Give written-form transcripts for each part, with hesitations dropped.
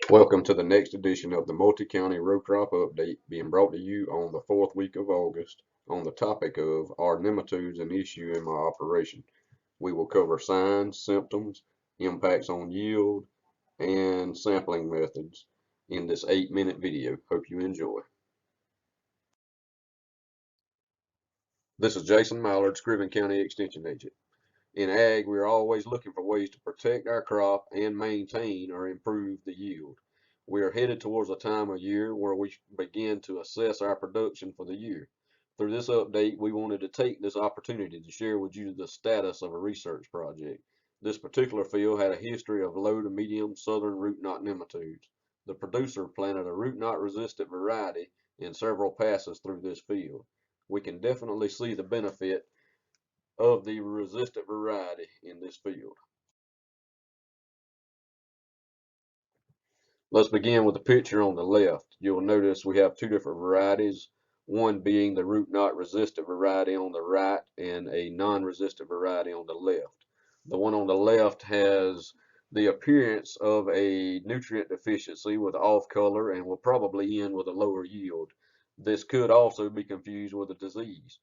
Welcome to the next edition of the Multi-County Row Crop Update, being brought to you on the fourth week of August on the topic of Are nematodes an issue in my operation? We will cover signs, symptoms, impacts on yield, and sampling methods in this 8-minute video. Hope you enjoy. This is Jason Mallard, Scriven County Extension Agent. In ag, we are always looking for ways to protect our crop and maintain or improve the yield. We are headed towards a time of year where we begin to assess our production for the year. Through this update, we wanted to take this opportunity to share with you the status of a research project. This particular field had a history of low to medium southern root knot nematodes. The producer planted a root knot resistant variety in several passes through this field. We can definitely see the benefit of the resistant variety in this field. Let's begin with the picture on the left. You'll notice we have two different varieties, one being the root knot resistant variety on the right and a non-resistant variety on the left. The one on the left has the appearance of a nutrient deficiency with off color and will probably end with a lower yield. This could also be confused with a disease.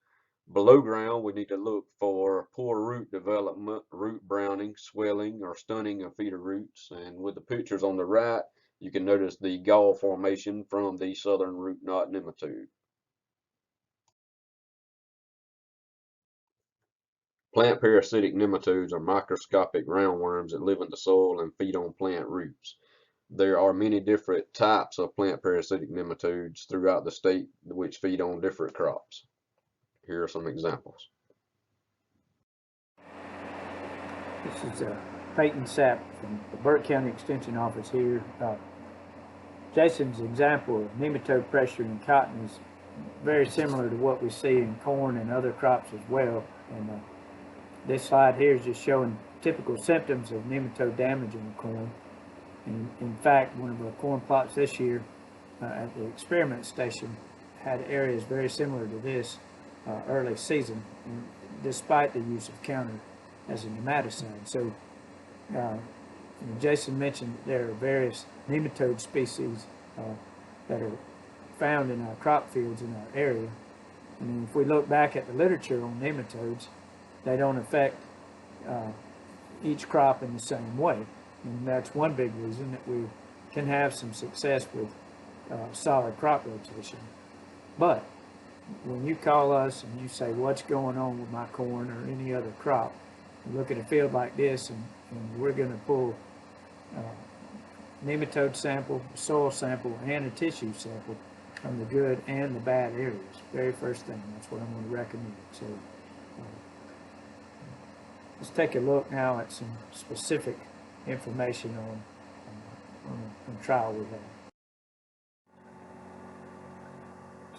Below ground, we need to look for poor root development, root browning, swelling, or stunning of feeder roots. And with the pictures on the right, you can notice the gall formation from the southern root knot nematode. Plant parasitic nematodes are microscopic roundworms that live in the soil and feed on plant roots. There are many different types of plant parasitic nematodes throughout the state which feed on different crops. Here are some examples. This is Peyton Sapp from the Burke County Extension Office here. Jason's example of nematode pressure in cotton is very similar to what we see in corn and other crops as well. And this slide here is just showing typical symptoms of nematode damage in the corn. And in fact, one of our corn plots this year at the experiment station had areas very similar to this early season, and despite the use of counter as a nematicide. So Jason mentioned that there are various nematode species that are found in our crop fields in our area. And if we look back at the literature on nematodes, they don't affect each crop in the same way. And that's one big reason that we can have some success with solid crop rotation. But when you call us and you say, what's going on with my corn or any other crop, you look at a field like this and we're going to pull nematode sample, soil sample, and a tissue sample from the good and the bad areas. Very first thing, that's what I'm going to recommend. So let's take a look now at some specific information on a trial we had.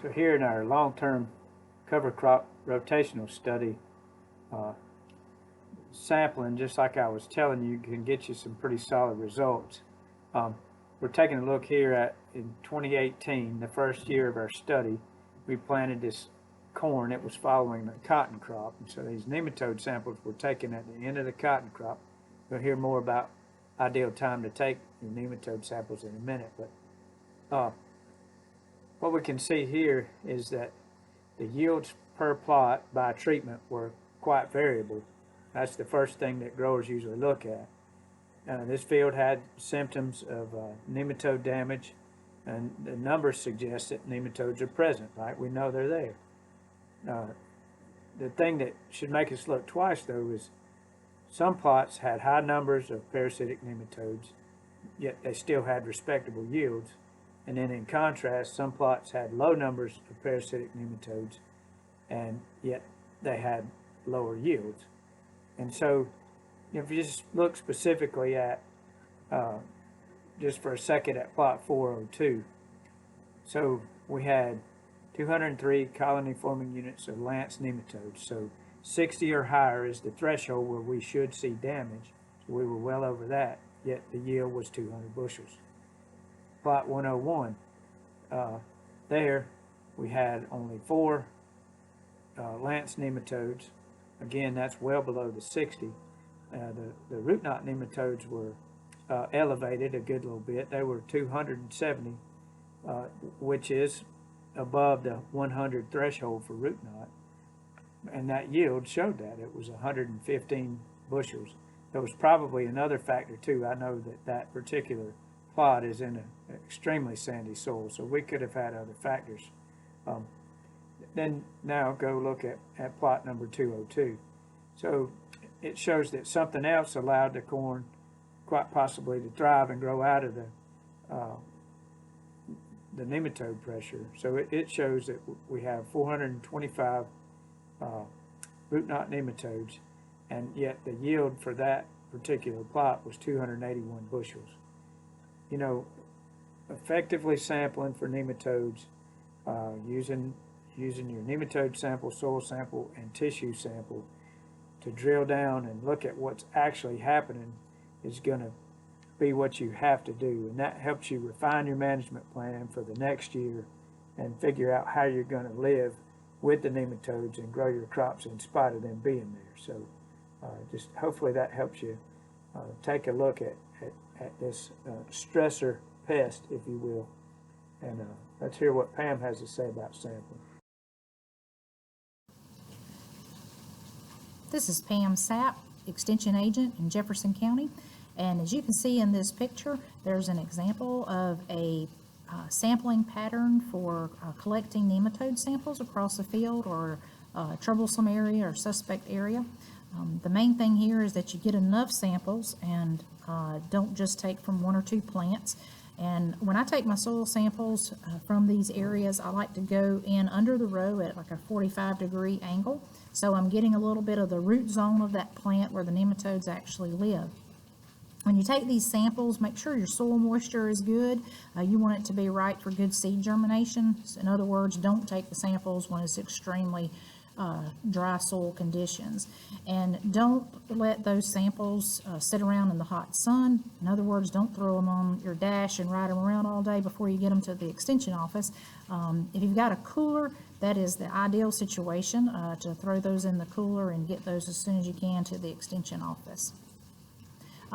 So here in our long-term cover crop rotational study, sampling, just like I was telling you, can get you some pretty solid results. We're taking a look here at in 2018, the first year of our study, we planted this corn. It was following the cotton crop, and so these nematode samples were taken at the end of the cotton crop. We'll hear more about ideal time to take the nematode samples in a minute, but what we can see here is that the yields per plot by treatment were quite variable. That's the first thing that growers usually look at. This field had symptoms of nematode damage, and the numbers suggest that nematodes are present, right? We know they're there. The thing that should make us look twice, though, is some plots had high numbers of parasitic nematodes, yet they still had respectable yields. And then in contrast, some plots had low numbers of parasitic nematodes, and yet they had lower yields. And so if you just look specifically at, just for a second, at plot 402, so we had 203 colony forming units of Lance nematodes. So 60 or higher is the threshold where we should see damage. So we were well over that, yet the yield was 200 bushels. Plot 101, there we had only 4 Lance nematodes. Again, that's well below the 60. The root knot nematodes were elevated a good little bit. They were 270, which is above the 100 threshold for root knot, and that yield showed that it was 115 bushels. There was probably another factor too. I know that that particular plot is in an extremely sandy soil, so we could have had other factors. Then now go look at plot number 202. So it shows that something else allowed the corn quite possibly to thrive and grow out of the nematode pressure. So it shows that we have 425 root knot nematodes, and yet the yield for that particular plot was 281 bushels. You know, effectively sampling for nematodes, using your nematode sample, soil sample, and tissue sample to drill down and look at what's actually happening is going to be what you have to do, and that helps you refine your management plan for the next year and figure out how you're going to live with the nematodes and grow your crops in spite of them being there. So just hopefully that helps you take a look at this stressor pest, if you will, and let's hear what Pam has to say about sampling. This is Pam Sapp, Extension Agent in Jefferson County, and as you can see in this picture, there's an example of a sampling pattern for collecting nematode samples across the field or a troublesome area or suspect area. The main thing here is that you get enough samples and don't just take from one or two plants. And when I take my soil samples from these areas, I like to go in under the row at like a 45-degree angle. So I'm getting a little bit of the root zone of that plant where the nematodes actually live. When you take these samples, make sure your soil moisture is good. You want it to be right for good seed germination. In other words, don't take the samples when it's extremely dry soil conditions. And don't let those samples sit around in the hot sun. In other words, don't throw them on your dash and ride them around all day before you get them to the extension office. If you've got a cooler, that is the ideal situation to throw those in the cooler and get those as soon as you can to the extension office.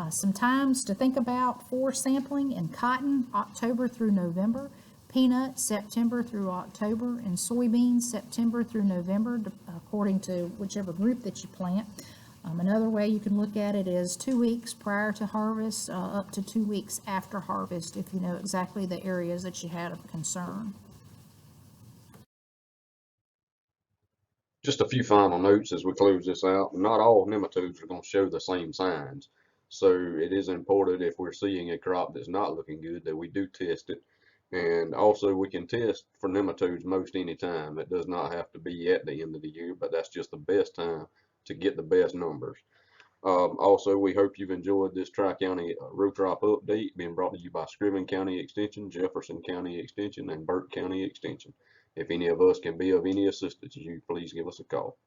Some times to think about for sampling: in cotton, October through November; peanuts, September through October; and soybeans, September through November, according to whichever group that you plant. Another way you can look at it is 2 weeks prior to harvest, up to 2 weeks after harvest, if you know exactly the areas that you had of concern. Just a few final notes as we close this out. Not all nematodes are going to show the same signs. So it is important, if we're seeing a crop that's not looking good, that we do test it. And also we can test for nematodes most any time. It does not have to be at the end of the year, but that's just the best time to get the best numbers. Also, we hope you've enjoyed this Tri-County row crop update being brought to you by Scriven County Extension, Jefferson County Extension, and Burke County Extension. If any of us can be of any assistance to you, please give us a call.